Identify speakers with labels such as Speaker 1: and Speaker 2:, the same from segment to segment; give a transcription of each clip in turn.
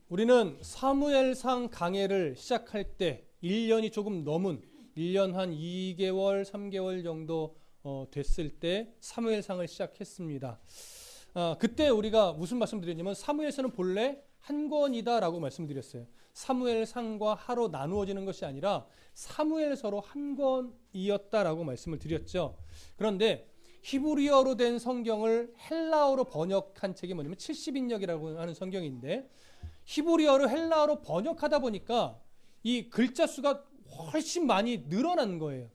Speaker 1: 우리는 사무엘상 강해를 시작할 때 1년이 조금 넘은 1년 한 2개월, 3개월 정도 됐을 때 사무엘상을 시작했습니다. 그때 우리가 무슨 말씀드렸냐면 사무엘서는 본래 한 권이다라고 말씀드렸어요. 사무엘상과 하로 나누어지는 것이 아니라 사무엘서로 한 권이었다라고 말씀을 드렸죠. 그런데 히브리어로 된 성경을 헬라어로 번역한 책이 뭐냐면 70인역이라고 하는 성경인데 히브리어로 헬라어로 번역하다 보니까 이 글자 수가 훨씬 많이 늘어난 거예요.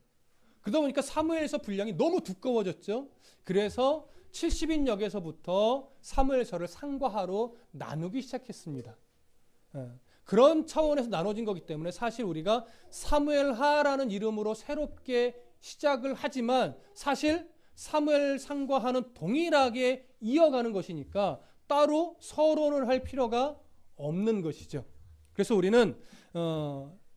Speaker 1: 그러다 보니까 사무엘서 분량이 너무 두꺼워졌죠. 그래서 70인역에서부터 사무엘서를 상과 하로 나누기 시작했습니다. 그런 차원에서 나눠진 거기 때문에 사실 우리가 사무엘하라는 이름으로 새롭게 시작을 하지만 사실 사무엘상과 하는 동일하게 이어가는 것이니까 따로 서론을 할 필요가 없는 것이죠. 그래서 우리는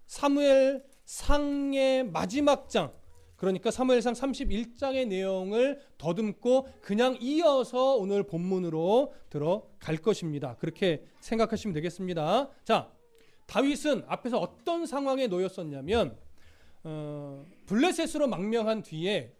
Speaker 1: 사무엘상의 마지막 장, 그러니까 사무엘상 31장의 내용을 더듬고 그냥 이어서 오늘 본문으로 들어갈 것입니다. 그렇게 생각하시면 되겠습니다. 자, 다윗은 앞에서 어떤 상황에 놓였었냐면 블레셋으로 망명한 뒤에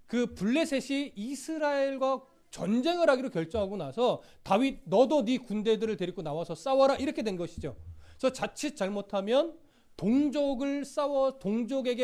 Speaker 1: 그 블레셋이 이스라엘과 전쟁을 하기로 결정하고 나서 다윗 너도 네 군대들을 데리고 나와서 싸워라 이렇게 된 것이죠. 그래서 자칫 잘못하면 동족에게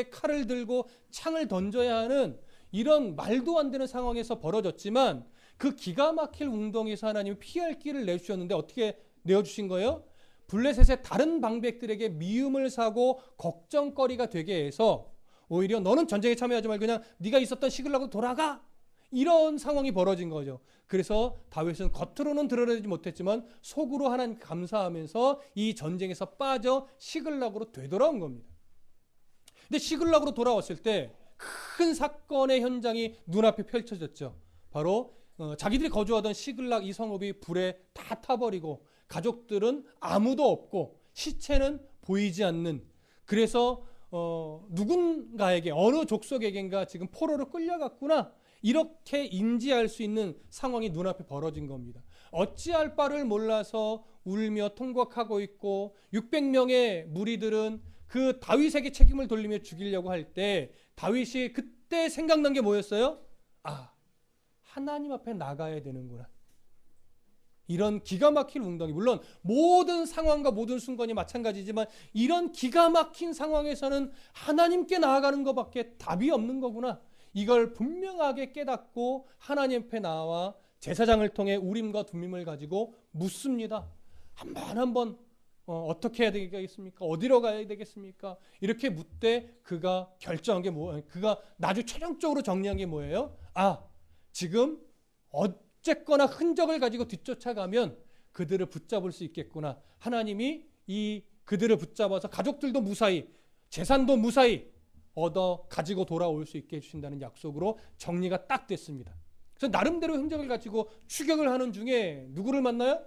Speaker 1: 칼을 들고 창을 던져야 하는 이런 말도 안 되는 상황에서 벌어졌지만 그 기가 막힐 웅덩이에서 하나님이 피할 길을 내주셨는데 어떻게 내어주신 거예요? 블레셋의 다른 방백들에게 미움을 사고 걱정거리가 되게 해서 오히려 너는 전쟁에 참여하지 말고 그냥 네가 있었던 시글락으로 돌아가 이런 상황이 벌어진 거죠. 그래서 다윗은 겉으로는 드러내지 못했지만 속으로 하나님 감사하면서 이 전쟁에서 빠져 시글락으로 되돌아온 겁니다. 근데 시글락으로 돌아왔을 때 큰 사건의 현장이 눈앞에 펼쳐졌죠. 바로 자기들이 거주하던 시글락 이 성읍이 불에 다 타버리고 가족들은 아무도 없고 시체는 보이지 않는, 그래서 누군가에게 어느 족속에겐가 지금 포로로 끌려갔구나 이렇게 인지할 수 있는 상황이 눈앞에 벌어진 겁니다. 어찌할 바를 몰라서 울며 통곡하고 있고 600명의 무리들은 그 다윗에게 책임을 돌리며 죽이려고 할 때 다윗이 그때 생각난 게 뭐였어요? 하나님 앞에 나가야 되는구나. 이런 기가 막힐 웅덩이, 물론 모든 상황과 모든 순간이 마찬가지지만 이런 기가 막힌 상황에서는 하나님께 나아가는 것밖에 답이 없는 거구나. 이걸 분명하게 깨닫고 하나님 앞에 나와 제사장을 통해 우림과 둠밈을 가지고 묻습니다. 한번 어떻게 해야 되겠습니까? 어디로 가야 되겠습니까? 이렇게 묻되 그가 결정한 게 그가 나중에 최종적으로 정리한 게 뭐예요? 지금 어쨌거나 흔적을 가지고 뒤쫓아가면 그들을 붙잡을 수 있겠구나. 하나님이 그들을 붙잡아서 가족들도 무사히 재산도 무사히 얻어 가지고 돌아올 수 있게 해주신다는 약속으로 정리가 딱 됐습니다. 그래서 나름대로 흔적을 가지고 추격을 하는 중에 누구를 만나요?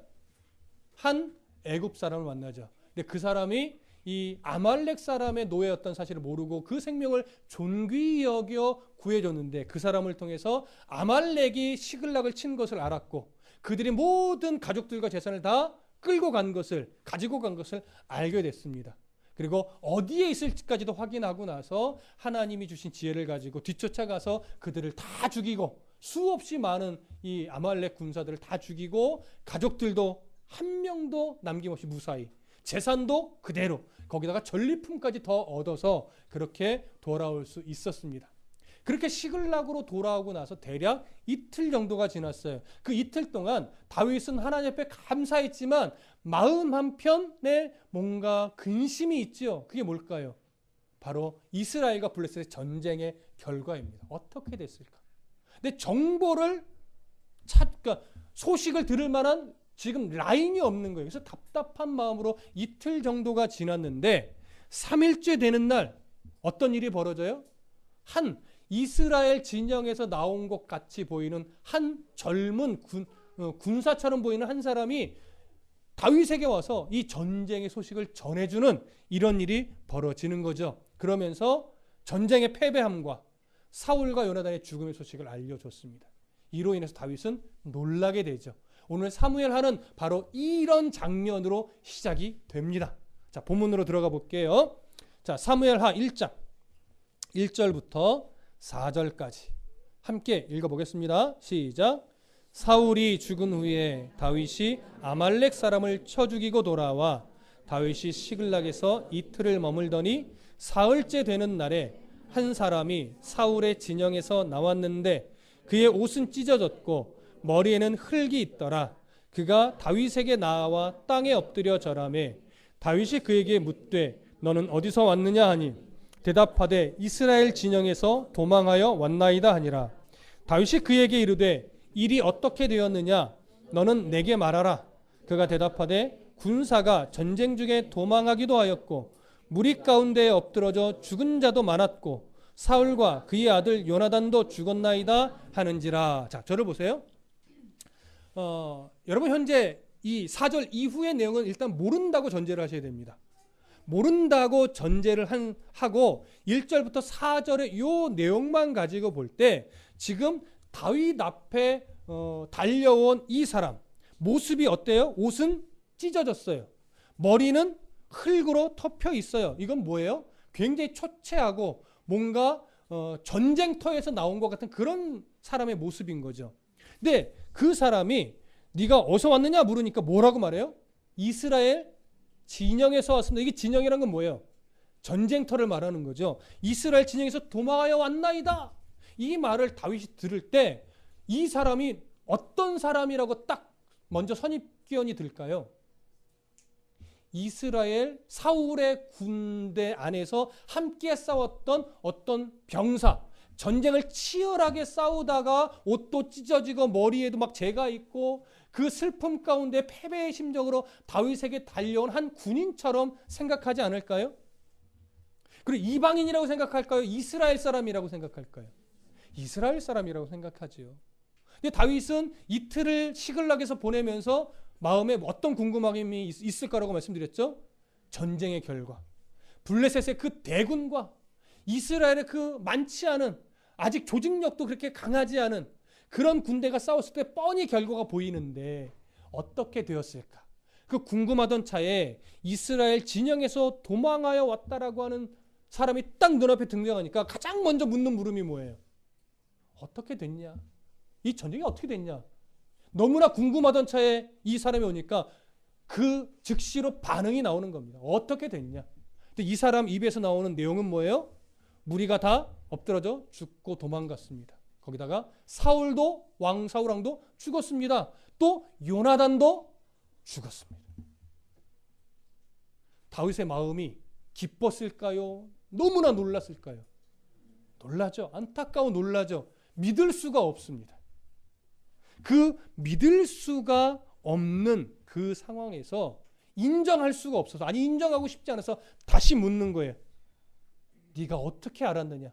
Speaker 1: 한 애굽 사람을 만나죠. 근데 그 사람이 이 아말렉 사람의 노예였던 사실을 모르고 그 생명을 존귀히 여겨 구해줬는데 그 사람을 통해서 아말렉이 시글락을 친 것을 알았고 그들이 모든 가족들과 재산을 다 끌고 간 것을, 가지고 간 것을 알게 됐습니다. 그리고 어디에 있을지까지도 확인하고 나서 하나님이 주신 지혜를 가지고 뒤쫓아가서 그들을 다 죽이고 수없이 많은 이 아말렉 군사들을 다 죽이고 가족들도 한 명도 남김없이 무사히, 재산도 그대로, 거기다가 전리품까지 더 얻어서 그렇게 돌아올 수 있었습니다. 그렇게 시글락으로 돌아오고 나서 대략 이틀 정도가 지났어요. 그 이틀 동안 다윗은 하나님 앞에 감사했지만 마음 한편에 뭔가 근심이 있죠. 그게 뭘까요? 바로 이스라엘과 블레셋의 전쟁의 결과입니다. 어떻게 됐을까? 근데 정보를 그러니까 소식을 들을 만한 지금 라인이 없는 거예요. 그래서 답답한 마음으로 이틀 정도가 지났는데 3일째 되는 날 어떤 일이 벌어져요? 한 이스라엘 진영에서 나온 것 같이 보이는 한 젊은 군사처럼 보이는 한 사람이 다윗에게 와서 이 전쟁의 소식을 전해주는 이런 일이 벌어지는 거죠. 그러면서 전쟁의 패배함과 사울과 요나단의 죽음의 소식을 알려줬습니다. 이로 인해서 다윗은 놀라게 되죠. 오늘 사무엘하는 바로 이런 장면으로 시작이 됩니다. 자, 본문으로 들어가 볼게요. 자, 사무엘하 1장 1절부터 4절까지 함께 읽어보겠습니다. 시작. 사울이 죽은 후에 다윗이 아말렉 사람을 쳐 죽이고 돌아와 다윗이 시글락에서 이틀을 머물더니 사흘째 되는 날에 한 사람이 사울의 진영에서 나왔는데 그의 옷은 찢어졌고 머리에는 흙이 있더라. 그가 다윗에게 나와 땅에 엎드려 절하매 다윗이 그에게 묻되 너는 어디서 왔느냐 하니 대답하되 이스라엘 진영에서 도망하여 왔나이다 하니라. 다윗이 그에게 이르되 일이 어떻게 되었느냐 너는 내게 말하라. 그가 대답하되 군사가 전쟁 중에 도망하기도 하였고 무리 가운데에 엎드러져 죽은 자도 많았고 사울과 그의 아들 요나단도 죽었나이다 하는지라. 자, 저를 보세요. 여러분 현재 이 4절 이후의 내용은 일단 모른다고 전제를 하셔야 됩니다. 모른다고 전제를 하고 1절부터 4절의 요 내용만 가지고 볼 때 지금 다윗 앞에 달려온 이 사람 모습이 어때요? 옷은 찢어졌어요. 머리는 흙으로 덮여 있어요. 이건 뭐예요? 굉장히 초췌하고 뭔가 전쟁터에서 나온 것 같은 그런 사람의 모습인 거죠. 근데 그 사람이 네가 어디서 왔느냐 물으니까 뭐라고 말해요? 이스라엘 진영에서 왔습니다. 이게 진영이란 건 뭐예요? 전쟁터를 말하는 거죠. 이스라엘 진영에서 도망하여 왔나이다. 이 말을 다윗이 들을 때 이 사람이 어떤 사람이라고 딱 먼저 선입견이 들까요? 이스라엘 사울의 군대 안에서 함께 싸웠던 어떤 병사, 전쟁을 치열하게 싸우다가 옷도 찢어지고 머리에도 막 재가 있고 그 슬픔 가운데 패배의 심정으로 다윗에게 달려온 한 군인처럼 생각하지 않을까요? 그리고 이방인이라고 생각할까요? 이스라엘 사람이라고 생각할까요? 이스라엘 사람이라고 생각하지요. 근데 다윗은 이틀을 시글락에서 보내면서 마음에 어떤 궁금함이 있을 거라고 말씀드렸죠? 전쟁의 결과, 블레셋의 그 대군과 이스라엘의 그 많지 않은 아직 조직력도 그렇게 강하지 않은 그런 군대가 싸웠을 때 뻔히 결과가 보이는데 어떻게 되었을까? 그 궁금하던 차에 이스라엘 진영에서 도망하여 왔다라고 하는 사람이 딱 눈앞에 등장하니까 가장 먼저 묻는 물음이 뭐예요? 어떻게 됐냐? 이 전쟁이 어떻게 됐냐? 너무나 궁금하던 차에 이 사람이 오니까 그 즉시로 반응이 나오는 겁니다. 어떻게 됐냐? 근데 이 사람 입에서 나오는 내용은 뭐예요? 무리가 다 엎드러져 죽고 도망갔습니다. 거기다가 사울도 왕 사울왕도 죽었습니다. 또 요나단도 죽었습니다. 다윗의 마음이 기뻤을까요? 너무나 놀랐을까요? 놀라죠. 안타까워 놀라죠. 믿을 수가 없습니다. 그 믿을 수가 없는 그 상황에서 인정할 수가 없어서, 아니 인정하고 싶지 않아서 다시 묻는 거예요. 네가 어떻게 알았느냐?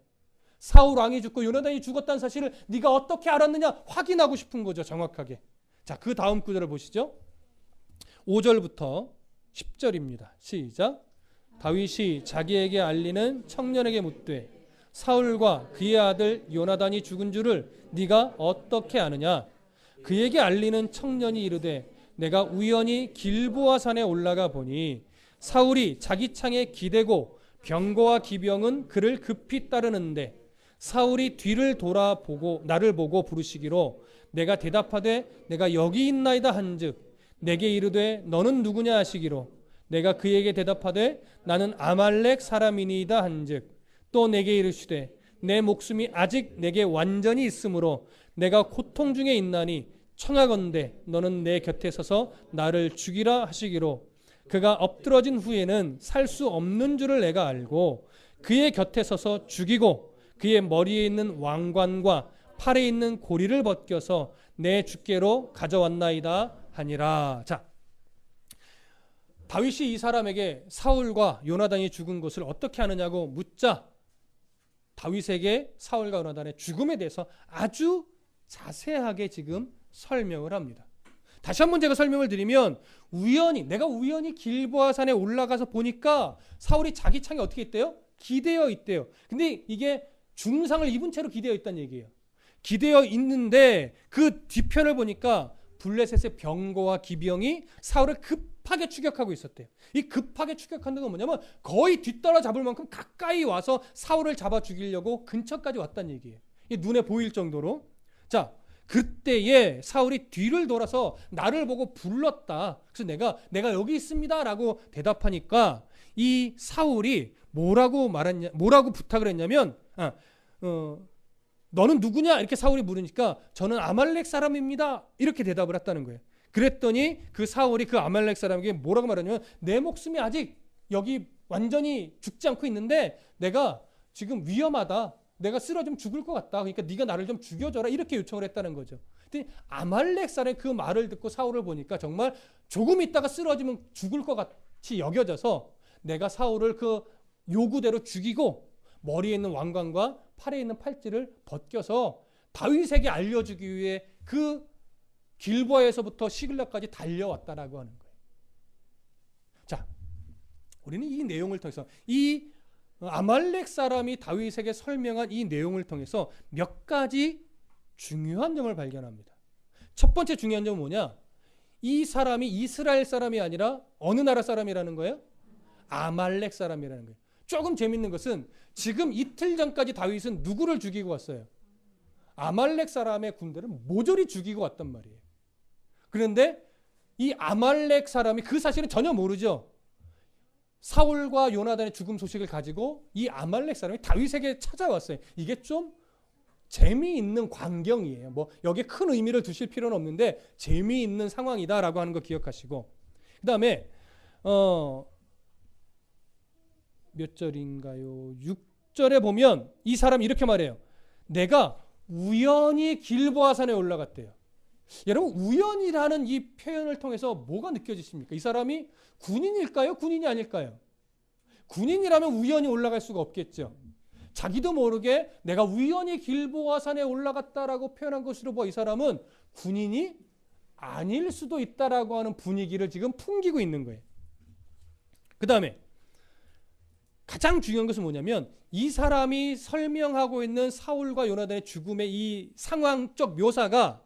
Speaker 1: 사울 왕이 죽고 요나단이 죽었다는 사실을 네가 어떻게 알았느냐? 확인하고 싶은 거죠, 정확하게. 자, 그 다음 구절을 보시죠. 5절부터 10절입니다. 시작. 다윗이 자기에게 알리는 청년에게 묻되 사울과 그의 아들 요나단이 죽은 줄을 네가 어떻게 아느냐? 그에게 알리는 청년이 이르되 내가 우연히 길보아 산에 올라가 보니 사울이 자기 창에 기대고 병거와 기병은 그를 급히 따르는데 사울이 뒤를 돌아보고 나를 보고 부르시기로 내가 대답하되 내가 여기 있나이다 한즉 내게 이르되 너는 누구냐 하시기로 내가 그에게 대답하되 나는 아말렉 사람이니이다 한즉 또 내게 이르시되 내 목숨이 아직 내게 완전히 있으므로 내가 고통 중에 있나니 청하건대 너는 내 곁에 서서 나를 죽이라 하시기로 그가 엎드러진 후에는 살 수 없는 줄을 내가 알고 그의 곁에 서서 죽이고 그의 머리에 있는 왕관과 팔에 있는 고리를 벗겨서 내 주께로 가져왔나이다 하니라. 자, 다윗이 이 사람에게 사울과 요나단이 죽은 것을 어떻게 아느냐고 묻자 다윗에게 사울과 요나단의 죽음에 대해서 아주 자세하게 지금 설명을 합니다. 다시 한번 제가 설명을 드리면 내가 우연히 길보아 산에 올라가서 보니까 사울이 자기 창에 어떻게 있대요? 기대어 있대요. 근데 이게 중상을 입은 채로 기대어 있다는 얘기예요. 기대어 있는데 그 뒤편을 보니까 블레셋의 병거와 기병이 사울을 급하게 추격하고 있었대요. 이 급하게 추격하는 건 뭐냐면 거의 뒤따라잡을 만큼 가까이 와서 사울을 잡아 죽이려고 근처까지 왔다는 얘기예요. 이 눈에 보일 정도로. 자, 그때에 사울이 뒤를 돌아서 나를 보고 불렀다. 그래서 내가 여기 있습니다라고 대답하니까 이 사울이 뭐라고 부탁을 했냐면 너는 누구냐? 이렇게 사울이 물으니까 저는 아말렉 사람입니다. 이렇게 대답을 했다는 거예요. 그랬더니 그 사울이 그 아말렉 사람에게 뭐라고 말하냐면 내 목숨이 아직 여기 완전히 죽지 않고 있는데 내가 지금 위험하다. 내가 쓰러지면 죽을 것 같다. 그러니까 네가 나를 좀 죽여줘라. 이렇게 요청을 했다는 거죠. 근데 아말렉 사람의 그 말을 듣고 사울을 보니까 정말 조금 있다가 쓰러지면 죽을 것 같이 여겨져서 내가 사울을 그 요구대로 죽이고 머리에 있는 왕관과 팔에 있는 팔찌를 벗겨서 다윗에게 알려주기 위해 그 길보아에서부터 시글락까지 달려왔다라고 하는 거예요. 자, 우리는 이 내용을 통해서 이 아말렉 사람이 다윗에게 설명한 이 내용을 통해서 몇 가지 중요한 점을 발견합니다. 첫 번째 중요한 점은 뭐냐? 이 사람이 이스라엘 사람이 아니라 어느 나라 사람이라는 거예요? 아말렉 사람이라는 거예요. 조금 재밌는 것은 지금 이틀 전까지 다윗은 누구를 죽이고 왔어요? 아말렉 사람의 군대를 모조리 죽이고 왔단 말이에요. 그런데 이 아말렉 사람이 그 사실은 전혀 모르죠. 사울과 요나단의 죽음 소식을 가지고 이 아말렉 사람이 다윗에게 찾아왔어요. 이게 좀 재미있는 광경이에요. 뭐 여기에 큰 의미를 두실 필요는 없는데 재미있는 상황이다라고 하는 거 기억하시고, 그 다음에 몇 절인가요? 6절에 보면 이 사람이 이렇게 말해요. 내가 우연히 길보아산에 올라갔대요. 여러분, 우연이라는 이 표현을 통해서 뭐가 느껴지십니까? 이 사람이 군인일까요? 군인이 아닐까요? 군인이라면 우연히 올라갈 수가 없겠죠. 자기도 모르게 내가 우연히 길보아산에 올라갔다라고 표현한 것으로 봐 이 사람은 군인이 아닐 수도 있다라고 하는 분위기를 지금 풍기고 있는 거예요. 그 다음에 가장 중요한 것은 뭐냐면 이 사람이 설명하고 있는 사울과 요나단의 죽음의 이 상황적 묘사가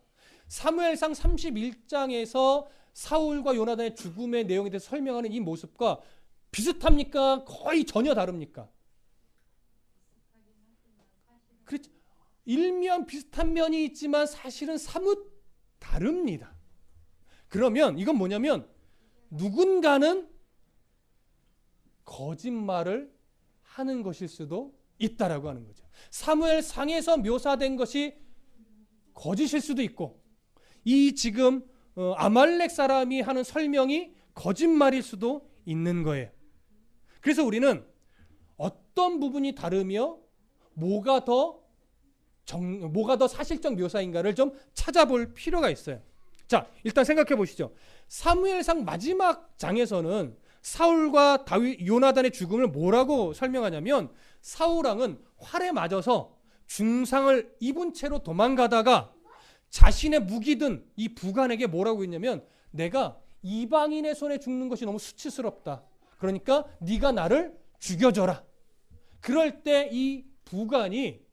Speaker 1: 사무엘상 31장에서 사울과 요나단의 죽음의 내용에 대해서 설명하는 이 모습과 비슷합니까? 거의 전혀 다릅니까? 그렇죠. 일면 비슷한 면이 있지만 사실은 사뭇 다릅니다. 그러면 이건 뭐냐면 누군가는 거짓말을 하는 것일 수도 있다라고 하는 거죠. 사무엘상에서 묘사된 것이 거짓일 수도 있고 이 지금 아말렉 사람이 하는 설명이 거짓말일 수도 있는 거예요. 그래서 우리는 어떤 부분이 다르며 뭐가 더 사실적 묘사인가를 좀 찾아볼 필요가 있어요. 자, 일단 생각해 보시죠. 사무엘상 마지막 장에서는 사울과 요나단의 죽음을 뭐라고 설명하냐면 사울 왕은 활에 맞아서 중상을 입은 채로 도망가다가 자신의 무기든 이 부관에게 뭐라고 했냐면 내가 이방인의 손에 죽는 것이 너무 수치스럽다. 그러니까 네가 나를 죽여줘라. 그럴 때 이 부관이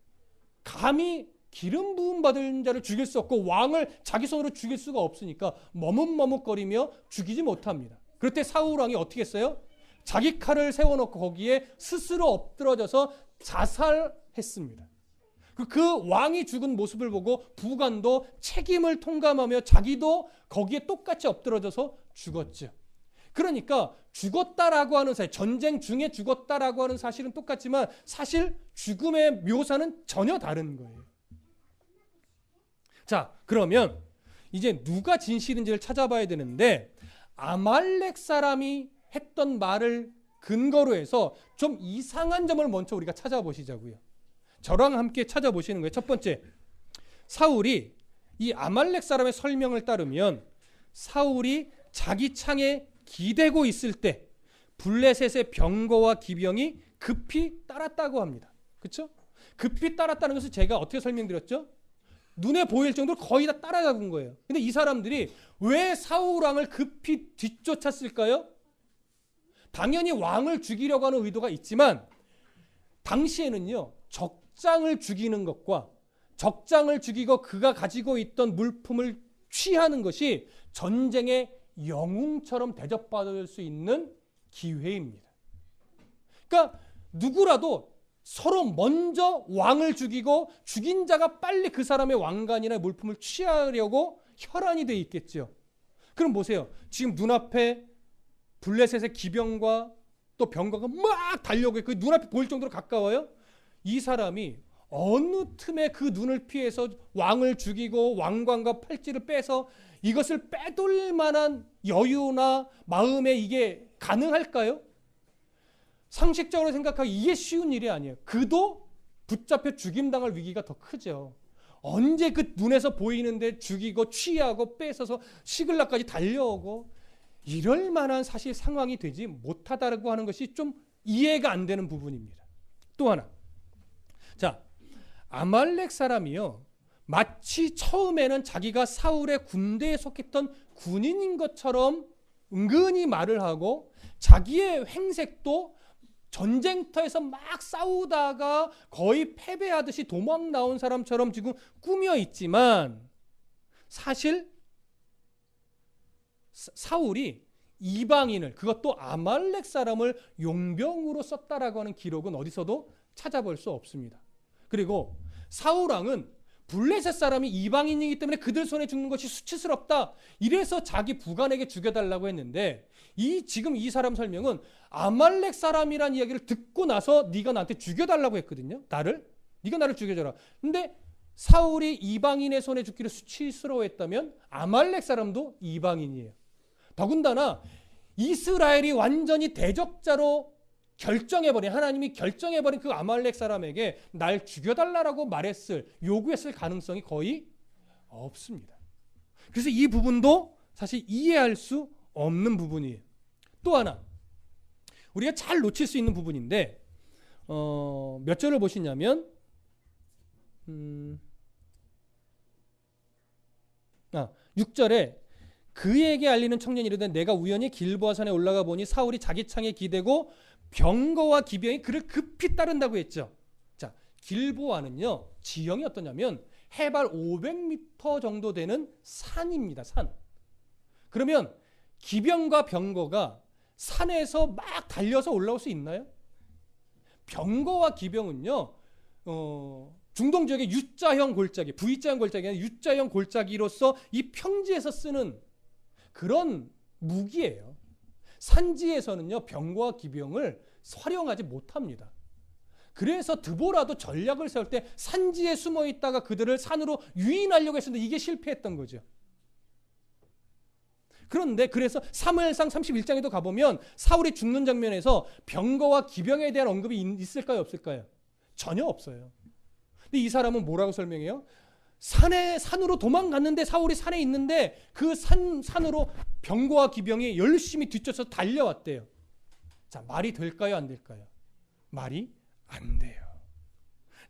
Speaker 1: 감히 기름 부음 받은 자를 죽일 수 없고 왕을 자기 손으로 죽일 수가 없으니까 머뭇머뭇거리며 죽이지 못합니다. 그럴 때 사울 왕이 어떻게 했어요? 자기 칼을 세워놓고 거기에 스스로 엎드러져서 자살했습니다. 그 왕이 죽은 모습을 보고 부관도 책임을 통감하며 자기도 거기에 똑같이 엎드러져서 죽었죠. 그러니까 죽었다라고 하는 사실, 전쟁 중에 죽었다라고 하는 사실은 똑같지만 사실 죽음의 묘사는 전혀 다른 거예요. 자, 그러면 이제 누가 진실인지를 찾아봐야 되는데 아말렉 사람이 했던 말을 근거로 해서 좀 이상한 점을 먼저 우리가 찾아보시자고요. 저랑 함께 찾아보시는 거예요. 첫 번째, 사울이 이 아말렉 사람의 설명을 따르면 사울이 자기 창에 기대고 있을 때 블레셋의 병거와 기병이 급히 따랐다고 합니다. 그렇죠? 급히 따랐다는 것을 제가 어떻게 설명드렸죠? 눈에 보일 정도로 거의 다 따라잡은 거예요. 근데 이 사람들이 왜 사울 왕을 급히 뒤쫓았을까요? 당연히 왕을 죽이려고 하는 의도가 있지만 당시에는요, 적장을 죽이는 것과 적장을 죽이고 그가 가지고 있던 물품을 취하는 것이 전쟁의 영웅처럼 대접받을 수 있는 기회입니다. 그러니까 누구라도 서로 먼저 왕을 죽이고 죽인 자가 빨리 그 사람의 왕관이나 물품을 취하려고 혈안이 돼 있겠죠. 그럼 보세요. 지금 눈앞에 블레셋의 기병과 또 병거가 막 달려오고 그 눈앞에 보일 정도로 가까워요. 이 사람이 어느 틈에 그 눈을 피해서 왕을 죽이고 왕관과 팔찌를 빼서 이것을 빼돌릴 만한 여유나 마음에 이게 가능할까요? 상식적으로 생각하기 이게 쉬운 일이 아니에요. 그도 붙잡혀 죽임당할 위기가 더 크죠. 언제 그 눈에서 보이는데 죽이고 취하고 뺏어서 시글락까지 달려오고 이럴 만한 사실 상황이 되지 못하다고 하는 것이 좀 이해가 안 되는 부분입니다. 또 하나. 자, 아말렉 사람이요. 마치 처음에는 자기가 사울의 군대에 속했던 군인인 것처럼 은근히 말을 하고 자기의 행색도 전쟁터에서 막 싸우다가 거의 패배하듯이 도망 나온 사람처럼 지금 꾸며 있지만 사실 사울이 이방인을 그것도 아말렉 사람을 용병으로 썼다라고 하는 기록은 어디서도 찾아볼 수 없습니다. 그리고 사울 왕은 블레셋 사람이 이방인이기 때문에 그들 손에 죽는 것이 수치스럽다. 이래서 자기 부관에게 죽여달라고 했는데 지금 이 사람 설명은 아말렉 사람이란 이야기를 듣고 나서 네가 나한테 죽여달라고 했거든요. 네가 나를 죽여줘라. 근데 사울이 이방인의 손에 죽기를 수치스러워했다면 아말렉 사람도 이방인이에요. 더군다나 이스라엘이 완전히 대적자로 하나님이 결정해버린 그 아말렉 사람에게 날 죽여달라고 요구했을 가능성이 거의 없습니다. 그래서 이 부분도 사실 이해할 수 없는 부분이에요. 또 하나 우리가 잘 놓칠 수 있는 부분인데 몇 절을 보시냐면 6절에 그에게 알리는 청년이 이르되 내가 우연히 길보아 산에 올라가 보니 사울이 자기 창에 기대고 병거와 기병이 그를 급히 따른다고 했죠. 자, 길보아는요 지형이 어떠냐면 해발 500m 정도 되는 산입니다. 산. 그러면 기병과 병거가 산에서 막 달려서 올라올 수 있나요? 병거와 기병은요 중동 지역의 U자형 골짜기, V자형 골짜기 아니라 U자형 골짜기로서 이 평지에서 쓰는 그런 무기예요. 산지에서는요 병거와 기병을 활용하지 못합니다. 그래서 드보라도 전략을 세울 때 산지에 숨어 있다가 그들을 산으로 유인하려고 했었는데 이게 실패했던 거죠. 그런데 그래서 사무엘상 31장에도 가보면 사울이 죽는 장면에서 병거와 기병에 대한 언급이 있을까요 없을까요? 전혀 없어요. 근데 이 사람은 뭐라고 설명해요? 산으로 도망갔는데 사울이 산에 있는데 그 산으로 병거와 기병이 열심히 뒤쫓아서 달려왔대요. 자, 말이 될까요 안 될까요? 말이 안 돼요.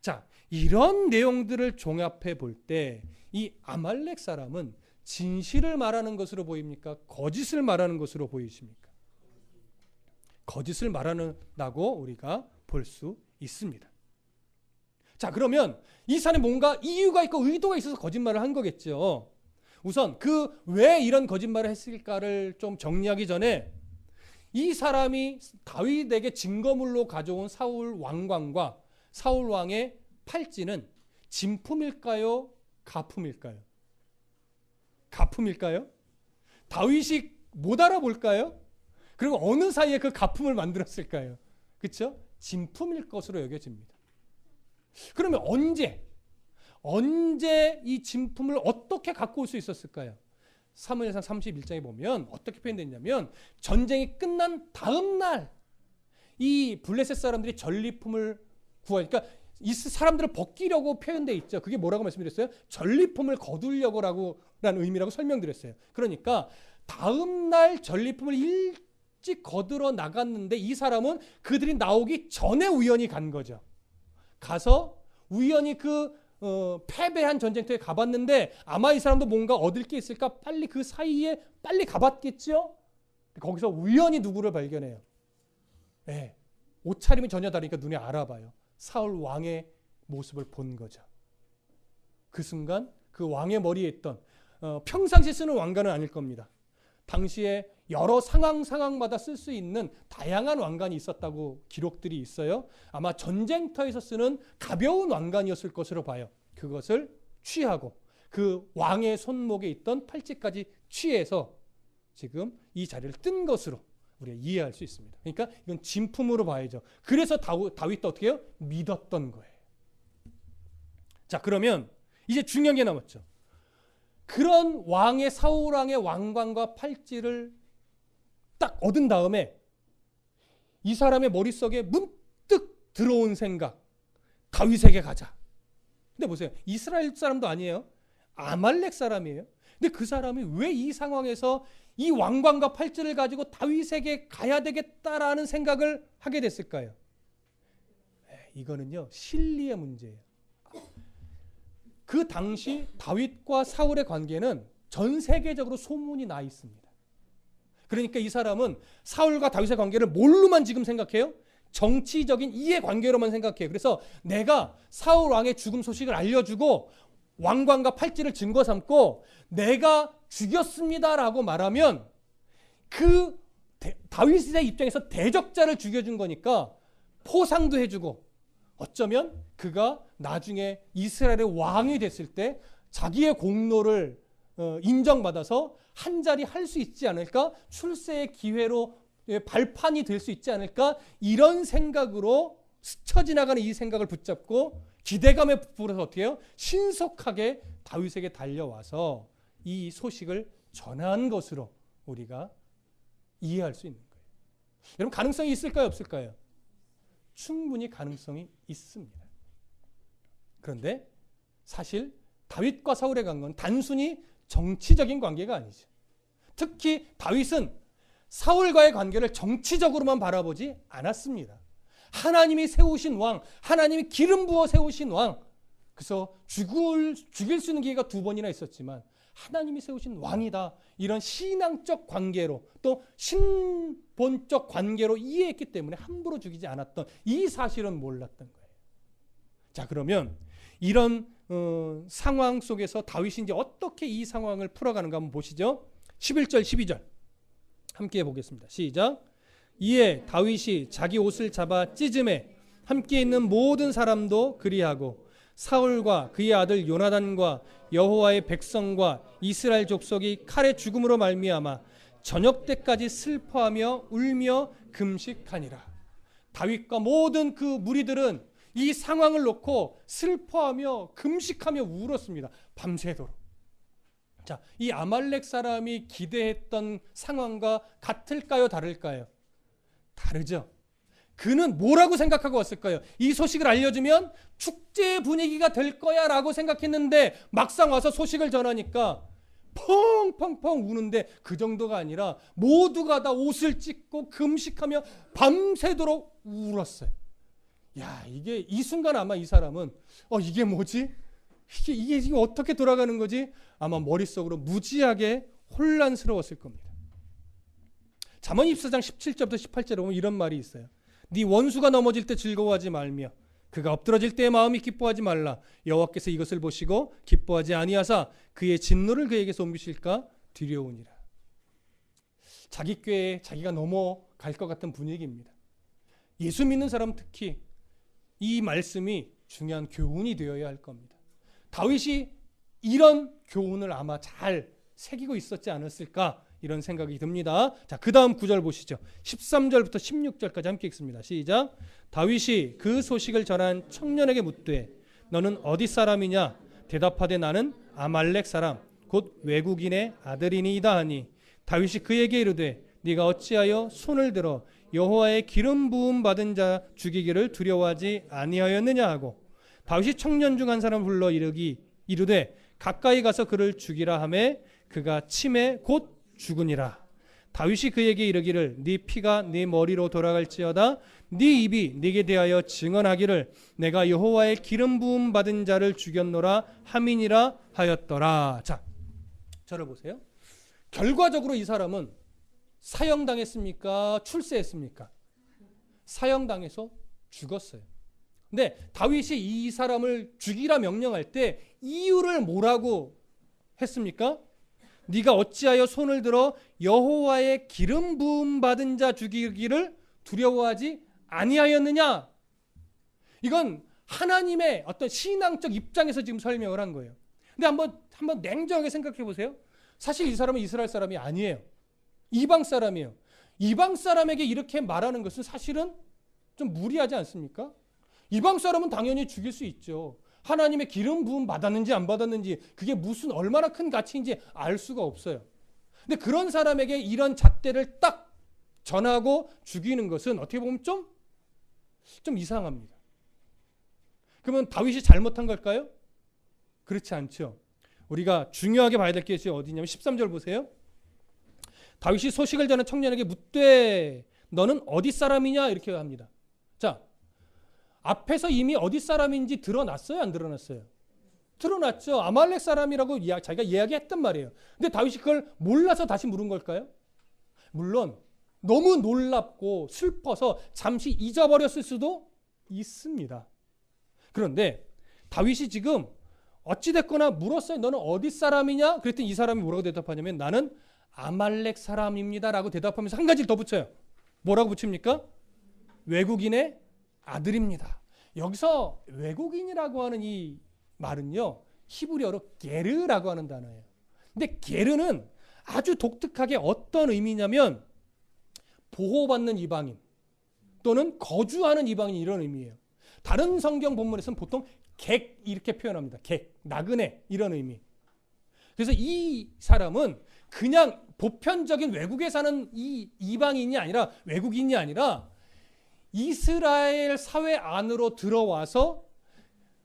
Speaker 1: 자, 이런 내용들을 종합해 볼 때 이 아말렉 사람은 진실을 말하는 것으로 보입니까? 거짓을 말하는 것으로 보이십니까? 거짓을 말하는다고 우리가 볼 수 있습니다. 자, 그러면 이 사람이 뭔가 이유가 있고 의도가 있어서 거짓말을 한 거겠죠. 우선 왜 이런 거짓말을 했을까를 좀 정리하기 전에 이 사람이 다윗에게 증거물로 가져온 사울 왕관과 사울 왕의 팔찌는 진품일까요? 가품일까요? 가품일까요? 다윗이 못 알아볼까요? 그리고 어느 사이에 그 가품을 만들었을까요? 그렇죠? 진품일 것으로 여겨집니다. 그러면 언제 이 진품을 어떻게 갖고 올 수 있었을까요? 사무엘상 31장에 보면 어떻게 표현됐냐면 전쟁이 끝난 다음 날 이 블레셋 사람들이 전리품을 그러니까 이 사람들을 벗기려고 표현되어 있죠. 그게 뭐라고 말씀드렸어요? 전리품을 거두려고라는 의미라고 설명드렸어요. 그러니까 다음 날 전리품을 일찍 거두러 나갔는데 이 사람은 그들이 나오기 전에 우연히 간 거죠. 가서 우연히 패배한 전쟁터에 가봤는데 아마 이 사람도 뭔가 얻을 게 있을까 빨리 그 사이에 빨리 가봤겠죠. 거기서 우연히 누구를 발견해요. 네, 옷차림이 전혀 다르니까 눈에 알아봐요. 사울 왕의 모습을 본 거죠. 그 순간 그 왕의 머리에 있던 평상시에 쓰는 왕관은 아닐 겁니다. 당시에 여러 상황마다 쓸 수 있는 다양한 왕관이 있었다고 기록들이 있어요. 아마 전쟁터에서 쓰는 가벼운 왕관이었을 것으로 봐요. 그것을 취하고 그 왕의 손목에 있던 팔찌까지 취해서 지금 이 자리를 뜬 것으로 우리가 이해할 수 있습니다. 그러니까 이건 진품으로 봐야죠. 그래서 다윗도 어떻게 해요? 믿었던 거예요. 자, 그러면 이제 중요한 게 남았죠. 그런 사울 왕의 왕관과 팔찌를 딱 얻은 다음에 이 사람의 머릿속에 문득 들어온 생각, 다윗에게 가자. 근데 보세요, 이스라엘 사람도 아니에요. 아말렉 사람이에요. 근데 그 사람이 왜 이 상황에서 이 왕관과 팔찌를 가지고 다윗에게 가야 되겠다라는 생각을 하게 됐을까요? 이거는요, 실리의 문제예요. 그 당시 다윗과 사울의 관계는 전 세계적으로 소문이 나 있습니다. 그러니까 이 사람은 사울과 다윗의 관계를 뭘로만 지금 생각해요? 정치적인 이해관계로만 생각해요. 그래서 내가 사울 왕의 죽음 소식을 알려주고 왕관과 팔찌를 증거 삼고 내가 죽였습니다라고 말하면 그 다윗의 입장에서 대적자를 죽여준 거니까 포상도 해주고 어쩌면 그가 나중에 이스라엘의 왕이 됐을 때 자기의 공로를 인정받아서 한 자리 할 수 있지 않을까? 출세의 기회로 발판이 될 수 있지 않을까? 이런 생각으로 스쳐 지나가는 이 생각을 붙잡고 기대감에 부풀어서 어떻게 해요? 신속하게 다윗에게 달려와서 이 소식을 전한 것으로 우리가 이해할 수 있는 거예요. 여러분, 가능성이 있을까요? 없을까요? 충분히 가능성이 있습니다. 그런데 사실 다윗과 사울의 관계는 단순히 정치적인 관계가 아니죠. 특히 다윗은 사울과의 관계를 정치적으로만 바라보지 않았습니다. 하나님이 세우신 왕, 하나님이 기름 부어 세우신 왕, 그래서 죽일 수 있는 기회가 2번이나 있었지만 하나님이 세우신 왕이다, 이런 신앙적 관계로 또 신본적 관계로 이해했기 때문에 함부로 죽이지 않았던 이 사실은 몰랐던 거예요. 자, 그러면 이런 상황 속에서 다윗이 이제 어떻게 이 상황을 풀어가는가 한번 보시죠. 11절 12절 함께 보겠습니다. 시작. 이에 다윗이 자기 옷을 잡아 찢음에 함께 있는 모든 사람도 그리하고 사울과 그의 아들 요나단과 여호와의 백성과 이스라엘 족속이 칼의 죽음으로 말미암아 저녁 때까지 슬퍼하며 울며 금식하니라. 다윗과 모든 그 무리들은 이 상황을 놓고 슬퍼하며 금식하며 울었습니다. 밤새도록. 자, 이 아말렉 사람이 기대했던 상황과 같을까요? 다를까요? 다르죠. 그는 뭐라고 생각하고 왔을까요? 이 소식을 알려주면 축제 분위기가 될 거야 라고 생각했는데 막상 와서 소식을 전하니까 펑펑펑 우는데 그 정도가 아니라 모두가 다 옷을 찢고 금식하며 밤새도록 울었어요. 야, 이게 이 순간 아마 이 사람은 이게 뭐지? 이게 어떻게 돌아가는 거지? 아마 머릿속으로 무지하게 혼란스러웠을 겁니다. 잠언 24장 17절부터 18절에 보면 이런 말이 있어요. 네 원수가 넘어질 때 즐거워하지 말며 그가 엎드러질 때의 마음이 기뻐하지 말라. 여호와께서 이것을 보시고 기뻐하지 아니하사 그의 진노를 그에게서 옮기실까 두려우니라. 자기 꾀에 자기가 넘어갈 것 같은 분위기입니다. 예수 믿는 사람 특히 이 말씀이 중요한 교훈이 되어야 할 겁니다. 다윗이 이런 교훈을 아마 잘 새기고 있었지 않았을까, 이런 생각이 듭니다. 자, 그 다음 9절 보시죠. 13절부터 16절까지 함께 읽습니다. 시작. 다윗이 그 소식을 전한 청년에게 묻되 너는 어디 사람이냐? 대답하되 나는 아말렉 사람 곧 외국인의 아들이니이다 하니 다윗이 그에게 이르되 네가 어찌하여 손을 들어 여호와의 기름 부음 받은 자 죽이기를 두려워하지 아니하였느냐 하고 다윗이 청년 중 한 사람을 불러 이르되 가까이 가서 그를 죽이라 하매 그가 침에 곧 죽으니라. 다윗이 그에게 이르기를 네 피가 네 머리로 돌아갈지어다 네 입이 네게 대하여 증언하기를 내가 여호와의 기름 부음 받은 자를 죽였노라 함이니라 하였더라. 자, 저를 보세요. 결과적으로 이 사람은 사형당했습니까? 출세했습니까? 사형당해서 죽었어요. 근데 다윗이 이 사람을 죽이라 명령할 때 이유를 뭐라고 했습니까? 네가 어찌하여 손을 들어 여호와의 기름 부음 받은 자 죽이기를 두려워하지 아니하였느냐? 이건 하나님의 어떤 신앙적 입장에서 지금 설명을 한 거예요. 근데 한번 냉정하게 생각해 보세요. 사실 이 사람은 이스라엘 사람이 아니에요. 이방 사람이에요. 이방 사람에게 이렇게 말하는 것은 사실은 좀 무리하지 않습니까? 이방 사람은 당연히 죽일 수 있죠. 하나님의 기름 부음 받았는지 안 받았는지 그게 무슨 얼마나 큰 가치인지 알 수가 없어요. 근데 그런 사람에게 이런 잣대를 딱 전하고 죽이는 것은 어떻게 보면 좀 이상합니다. 그러면 다윗이 잘못한 걸까요? 그렇지 않죠. 우리가 중요하게 봐야 될 것이 어디냐면 13절 보세요. 다윗이 소식을 전한 청년에게 묻되 너는 어디 사람이냐 이렇게 합니다. 자, 앞에서 이미 어디 사람인지 드러났어요? 안 드러났어요? 드러났죠. 아말렉 사람이라고 자기가 이야기했단 말이에요. 근데 다윗이 그걸 몰라서 다시 물은 걸까요? 물론 너무 놀랍고 슬퍼서 잠시 잊어버렸을 수도 있습니다. 그런데 다윗이 지금 어찌됐거나 물었어요. 너는 어디 사람이냐? 그랬더니 이 사람이 뭐라고 대답하냐면 나는 아말렉 사람입니다 라고 대답하면서 한 가지를 더 붙여요. 뭐라고 붙입니까? 외국인의 아들입니다. 여기서 외국인이라고 하는 이 말은요, 히브리어로 게르라고 하는 단어예요. 근데 게르는 아주 독특하게 어떤 의미냐면 보호받는 이방인 또는 거주하는 이방인 이런 의미예요. 다른 성경 본문에서는 보통 객 이렇게 표현합니다. 객, 나그네 이런 의미. 그래서 이 사람은 그냥 보편적인 외국에 사는 이 이방인이 아니라 외국인이 아니라 이스라엘 사회 안으로 들어와서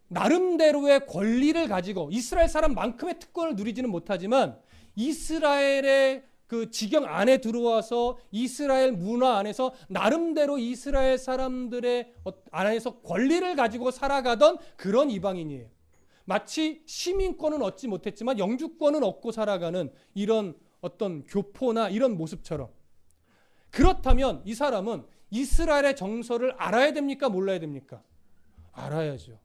Speaker 1: 나름대로의 권리를 가지고 이스라엘 사람만큼의 특권을 누리지는 못하지만 이스라엘의 그 지경 안에 들어와서 이스라엘 문화 안에서 나름대로 이스라엘 사람들의 안에서 권리를 가지고 살아가던 그런 이방인이에요. 마치 시민권은 얻지 못했지만 영주권은 얻고 살아가는 이런 어떤 교포나 이런 모습처럼. 그렇다면 이 사람은 이스라엘의 정서를 알아야 됩니까? 몰라야 됩니까? 알아야죠.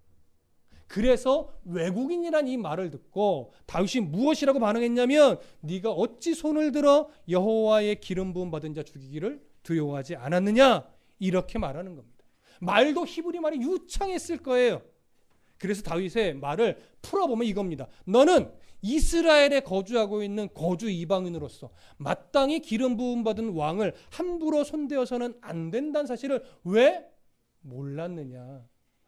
Speaker 1: 그래서 외국인이란 이 말을 듣고 다윗이 무엇이라고 반응했냐면 네가 어찌 손을 들어 여호와의 기름 부음 받은 자 죽이기를 두려워하지 않았느냐? 이렇게 말하는 겁니다. 말도 히브리 말이 유창했을 거예요. 그래서 다윗의 말을 풀어보면 이겁니다. 너는 이스라엘에 거주하고 있는 거주 이방인으로서 마땅히 기름 부음 받은 왕을 함부로 손대어서는 안 된다는 사실을 왜 몰랐느냐?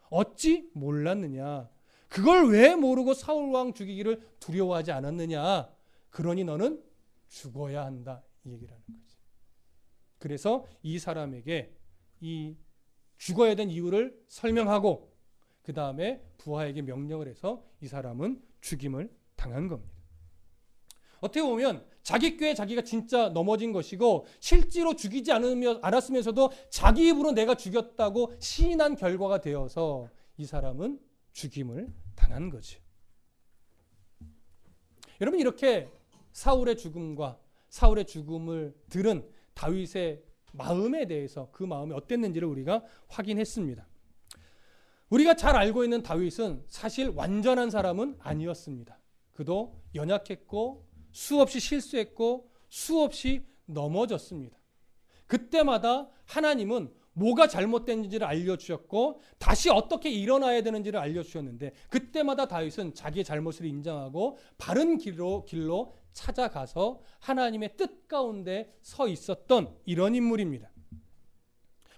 Speaker 1: 어찌 몰랐느냐? 그걸 왜 모르고 사울 왕 죽이기를 두려워하지 않았느냐? 그러니 너는 죽어야 한다. 이 얘기를 하는 거지. 그래서 이 사람에게 이 죽어야 된 이유를 설명하고 그 다음에 부하에게 명령을 해서 이 사람은 죽임을 당한 겁니다. 어떻게 보면 자기 꾀에 자기가 진짜 넘어진 것이고 실제로 죽이지 않았으면서도 자기 입으로 내가 죽였다고 시인한 결과가 되어서 이 사람은 죽임을 당한 거죠. 여러분 이렇게 사울의 죽음과 사울의 죽음을 들은 다윗의 마음에 대해서 그 마음이 어땠는지를 우리가 확인했습니다. 우리가 잘 알고 있는 다윗은 사실 완전한 사람은 아니었습니다. 그도 연약했고 수없이 실수했고 수없이 넘어졌습니다. 그때마다 하나님은 뭐가 잘못된지를 알려주셨고 다시 어떻게 일어나야 되는지를 알려주셨는데 그때마다 다윗은 자기의 잘못을 인정하고 바른 길로 찾아가서 하나님의 뜻 가운데 서 있었던 이런 인물입니다.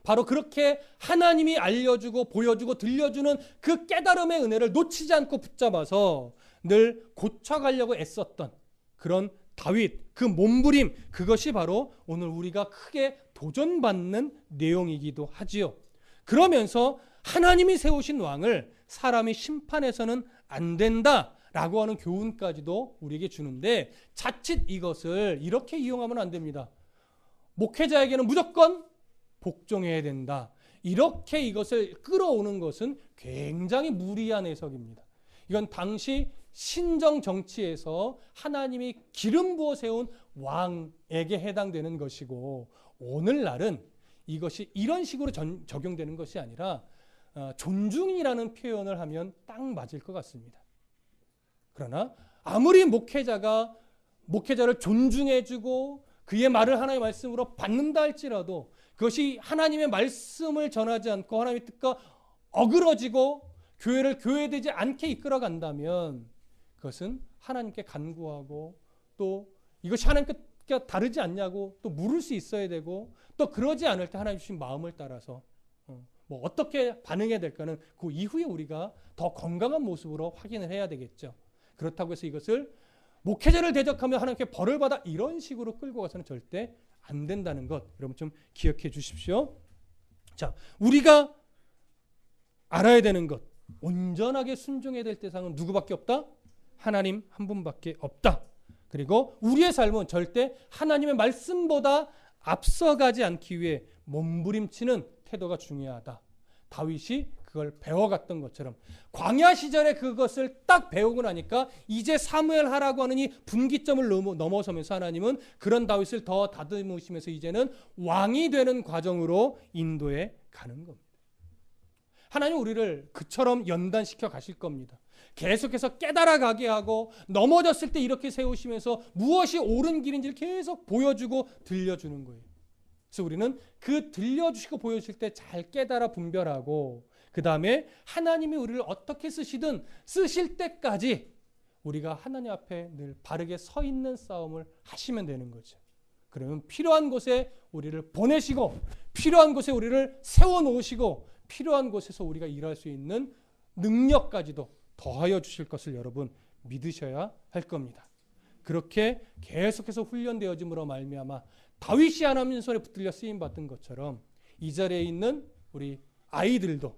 Speaker 1: 바로 그렇게 하나님이 알려주고 보여주고 들려주는 그 깨달음의 은혜를 놓치지 않고 붙잡아서 늘 고쳐가려고 애썼던 그런 다윗, 그 몸부림, 그것이 바로 오늘 우리가 크게 도전받는 내용이기도 하지요. 그러면서 하나님이 세우신 왕을 사람이 심판해서는 안 된다라고 하는 교훈까지도 우리에게 주는데 자칫 이것을 이렇게 이용하면 안 됩니다. 목회자에게는 무조건 복종해야 된다. 이렇게 이것을 끌어오는 것은 굉장히 무리한 해석입니다. 이건 당시 신정 정치에서 하나님이 기름 부어 세운 왕에게 해당되는 것이고 오늘날은 이것이 이런 식으로 적용되는 것이 아니라 존중이라는 표현을 하면 딱 맞을 것 같습니다. 그러나 아무리 목회자가 목회자를 존중해주고 그의 말을 하나님의 말씀으로 받는다 할지라도 그것이 하나님의 말씀을 전하지 않고 하나님의 뜻과 어그러지고 교회를 교회되지 않게 이끌어간다면 그것은 하나님께 간구하고 또 이것이 하나님께 다르지 않냐고 또 물을 수 있어야 되고 또 그러지 않을 때 하나님 주신 마음을 따라서 뭐 어떻게 반응해야 될까는 그 이후에 우리가 더 건강한 모습으로 확인을 해야 되겠죠. 그렇다고 해서 이것을 목회자를 대적하며 하나님께 벌을 받아 이런 식으로 끌고 가서는 절대 안 된다는 것 여러분 좀 기억해 주십시오. 자, 우리가 알아야 되는 것, 온전하게 순종해야 될 대상은 누구밖에 없다? 하나님 한 분밖에 없다. 그리고 우리의 삶은 절대 하나님의 말씀보다 앞서가지 않기 위해 몸부림치는 태도가 중요하다. 다윗이 그걸 배워갔던 것처럼 광야 시절에 그것을 딱 배우고 나니까 이제 사무엘 하라고 하는 이 분기점을 넘어서면서 하나님은 그런 다윗을 더 다듬으시면서 이제는 왕이 되는 과정으로 인도해 가는 겁니다. 하나님 우리를 그처럼 연단시켜 가실 겁니다. 계속해서 깨달아가게 하고 넘어졌을 때 이렇게 세우시면서 무엇이 옳은 길인지를 계속 보여주고 들려주는 거예요. 그래서 우리는 그 들려주시고 보여주실 때 잘 깨달아 분별하고 그 다음에 하나님이 우리를 어떻게 쓰시든 쓰실 때까지 우리가 하나님 앞에 늘 바르게 서 있는 싸움을 하시면 되는 거죠. 그러면 필요한 곳에 우리를 보내시고 필요한 곳에 우리를 세워놓으시고 필요한 곳에서 우리가 일할 수 있는 능력까지도 더하여 주실 것을 여러분 믿으셔야 할 겁니다. 그렇게 계속해서 훈련되어짐으로 말미암아 다윗이 하나님 손에 붙들려 쓰임받은 것처럼 이 자리에 있는 우리 아이들도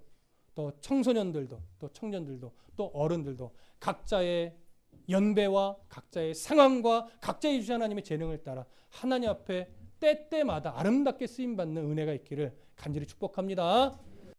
Speaker 1: 또 청소년들도 또 청년들도 또 어른들도 각자의 연배와 각자의 상황과 각자의 주신 하나님의 재능을 따라 하나님 앞에 때때마다 아름답게 쓰임받는 은혜가 있기를 간절히 축복합니다.